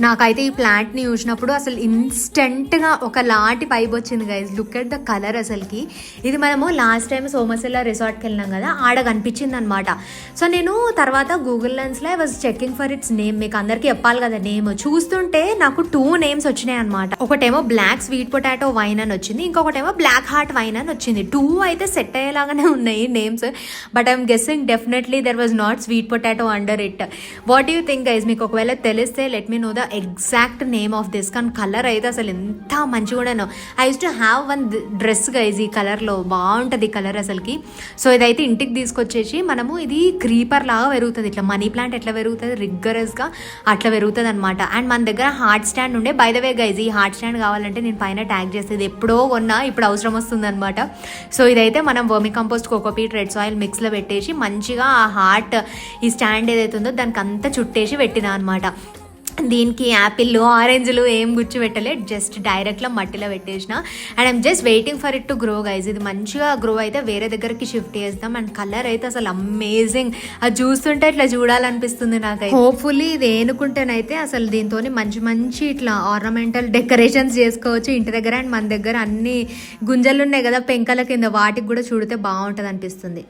నాకైతే ఈ ప్లాంట్ని చూసినప్పుడు అసలు ఇన్స్టెంట్గా ఒక లాంటి వైబ్ వచ్చింది guys. Look at the colour. అసలుకి ఇది మనము లాస్ట్ టైం సోమశిల రిసార్ట్కి వెళ్ళినాం కదా, ఆడ కనిపించింది అనమాట. సో నేను తర్వాత గూగుల్ లెన్స్లో I was checking for its name. మీకు అందరికీ చెప్పాలి కదా నేమ్. చూస్తుంటే నాకు 2 నేమ్స్ వచ్చినాయి అనమాట. ఒకటేమో బ్లాక్ స్వీట్ పొటాటో వైన్ అని వచ్చింది, ఇంకొకటేమో బ్లాక్ హార్ట్ వైన్ అని వచ్చింది. 2 అయితే సెట్ అయ్యేలాగానే ఉన్నాయి names. But I'm guessing definitely there was not sweet potato under it. What you think guys? మీకు ఒకవేళ తెలిస్తే let me know the exact name of this. కానీ కలర్ అయితే అసలు ఎంత మంచిగా కూడా. I use to have one dress guys ఈ కలర్లో. బాగుంటుంది కలర్ అసలుకి. సో ఇదైతే ఇంటికి తీసుకొచ్చేసి మనము ఇది క్రీపర్ లాగా పెరుగుతుంది. ఇట్లా మనీ ప్లాంట్ ఎట్లా పెరుగుతుంది రిగ్గరస్గా అట్లా పెరుగుతుంది అనమాట. అండ్ మన దగ్గర హార్ట్ స్టాండ్ ఉండే. బై ద వే గైజ్ ఈ హార్ట్ స్టాండ్ కావాలంటే నేను పైన ట్యాగ్ చేసేది ఎప్పుడో కొన్నా, ఇప్పుడు అవసరం వస్తుంది అనమాట. సో ఇదైతే మనం vermicompost, cocopeat, red soil మిక్స్లో పెట్టేసి మంచిగా ఆ హార్ట్ ఈ స్టాండ్ ఏదైతే ఉందో దానికి అంతా చుట్టేసి పెట్టినా అనమాట. దీనికి యాపిల్ ఆరెంజ్లు ఏం గుచ్చి పెట్టలే, జస్ట్ డైరెక్ట్లో మట్టిలో పెట్టేసిన. And I'm just waiting for it to grow guys. ఇది మంచిగా గ్రో అయితే వేరే దగ్గరికి షిఫ్ట్ చేస్తాం. అండ్ కలర్ అయితే అసలు అమేజింగ్. అది చూస్తుంటే ఇట్లా చూడాలనిపిస్తుంది నాకైతే. హోప్ఫుల్లీ ఇది ఏనుకుంటేనైతే అసలు దీంతో మంచి మంచి ఇట్లా ఆర్నమెంటల్ డెకరేషన్స్ చేసుకోవచ్చు ఇంటి దగ్గర. అండ్ మన దగ్గర అన్ని గుంజలు ఉన్నాయి కదా పెంకల కింద, వాటికి కూడా చూడితే బాగుంటుంది అనిపిస్తుంది.